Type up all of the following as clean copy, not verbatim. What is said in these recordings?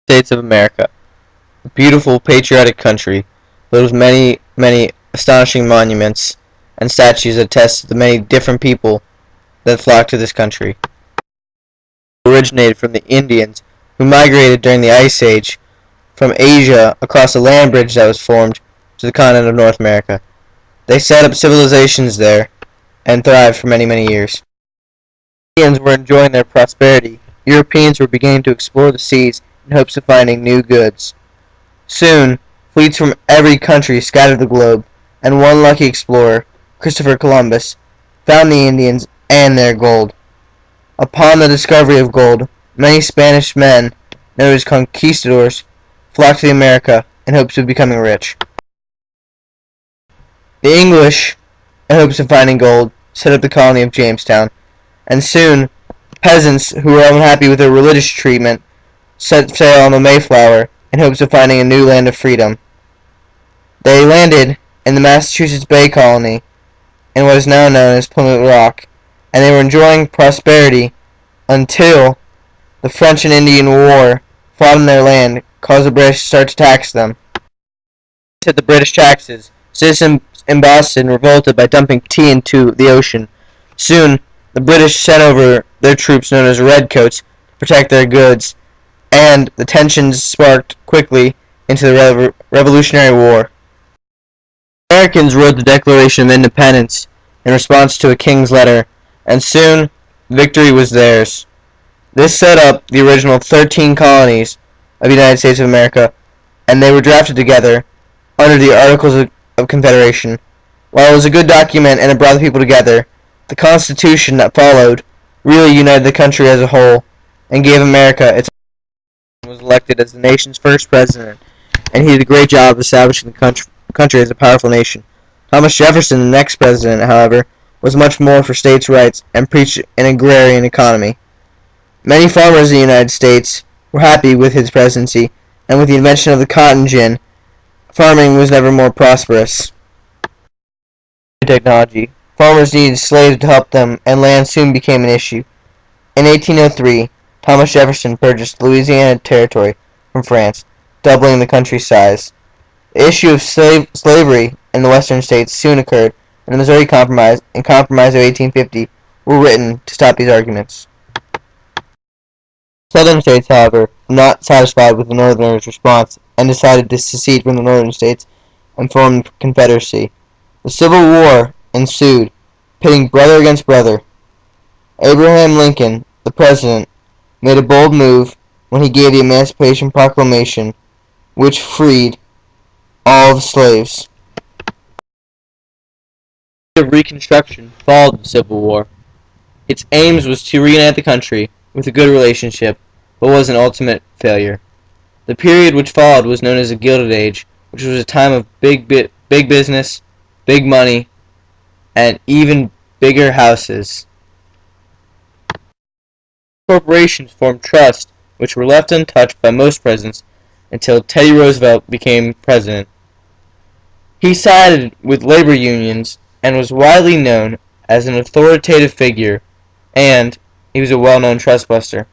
States of America, a beautiful, patriotic country filled with many, many astonishing monuments and statues that attest to the many different people that flock to this country. It originated from the Indians who migrated during the Ice Age from Asia across a land bridge that was formed to the continent of North America. They set up civilizations there and thrived for many, many years. Indians were enjoying their prosperity. Europeans were beginning to explore the seas in hopes of finding new goods. Soon, fleets from every country scattered the globe, and one lucky explorer, Christopher Columbus, found the Indians and their gold. Upon the discovery of gold, many Spanish men, known as conquistadors, flocked to America in hopes of becoming rich. The English, in hopes of finding gold, set up the colony of Jamestown, and soon peasants who were unhappy with their religious treatment set sail on the Mayflower in hopes of finding a new land of freedom. They landed in the Massachusetts Bay Colony in what is now known as Plymouth Rock, and they were enjoying prosperity until the French and Indian War fought in their land caused the British to start to tax them. To the British taxes, citizens in Boston revolted by dumping tea into the ocean. Soon, the British sent over their troops known as Redcoats to protect their goods, and the tensions sparked quickly into the Revolutionary War. Americans wrote the Declaration of Independence in response to a king's letter, and soon victory was theirs. This set up the original 13 colonies of the United States of America, and they were drafted together under the Articles of Confederation. While it was a good document and it brought the people together, the Constitution that followed really united the country as a whole and gave America its was elected as the nation's first president, and he did a great job of establishing the country as a powerful nation. Thomas Jefferson, the next president, however, was much more for states' rights and preached an agrarian economy. Many farmers in the United States were happy with his presidency, and with the invention of the cotton gin, farming was never more prosperous. Technology. Farmers needed slaves to help them, and land soon became an issue. In 1803, Thomas Jefferson purchased Louisiana Territory from France, doubling the country's size. The issue of slavery in the western states soon occurred, and the Missouri Compromise and Compromise of 1850 were written to stop these arguments. Southern states, however, were not satisfied with the Northerners' response and decided to secede from the Northern states and form the Confederacy. The Civil War ensued, pitting brother against brother. Abraham Lincoln, the president, made a bold move when he gave the Emancipation Proclamation, which freed all the slaves. The Reconstruction followed the Civil War. Its aims was to reunite the country with a good relationship, but was an ultimate failure. The period which followed was known as the Gilded Age, which was a time of big business, big money, and even bigger houses. Corporations formed trusts which were left untouched by most presidents until Teddy Roosevelt became president. He sided with labor unions and was widely known as an authoritative figure, and he was a well-known trustbuster.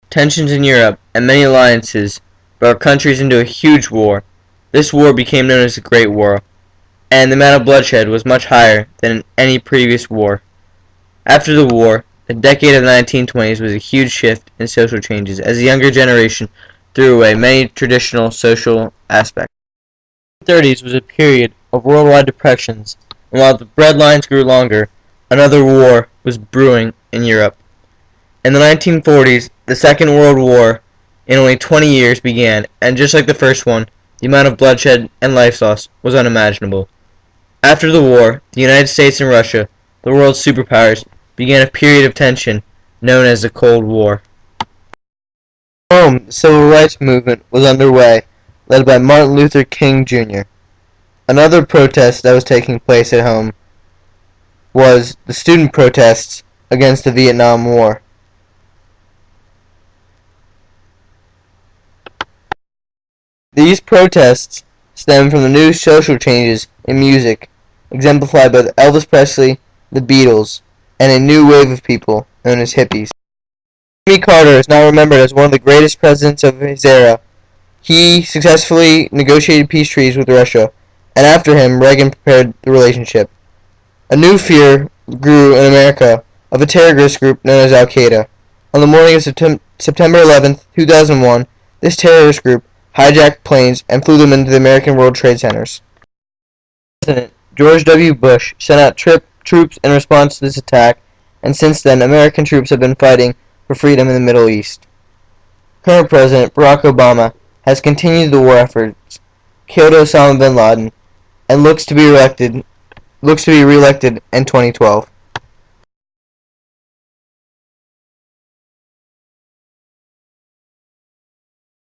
Tensions in Europe and many alliances brought countries into a huge war. This war became known as the Great War, and the amount of bloodshed was much higher than in any previous war. After the war, the decade of the 1920s was a huge shift in social changes as the younger generation threw away many traditional social aspects. The 1930s was a period of worldwide depressions, and while the breadlines grew longer, another war was brewing in Europe. In the 1940s, the Second World War in only 20 years began, and just like the first one, the amount of bloodshed and life loss was unimaginable. After the war, the United States and Russia, the world's superpowers, began a period of tension known as the Cold War. In Rome, the Civil Rights Movement was underway, led by Martin Luther King Jr. Another protest that was taking place at home was the student protests against the Vietnam War. These protests stem from the new social changes in music, exemplified by Elvis Presley, the Beatles, and a new wave of people known as hippies. Jimmy Carter is now remembered as one of the greatest presidents of his era. He successfully negotiated peace treaties with Russia, and after him, Reagan prepared the relationship. A new fear grew in America of a terrorist group known as Al-Qaeda. On the morning of September 11, 2001, this terrorist group hijacked planes and flew them into the American World Trade Centers. President George W. Bush sent out troops in response to this attack, and since then, American troops have been fighting for freedom in the Middle East. Current President Barack Obama has continued the war efforts, killed Osama bin Laden, and looks to be reelected in 2012.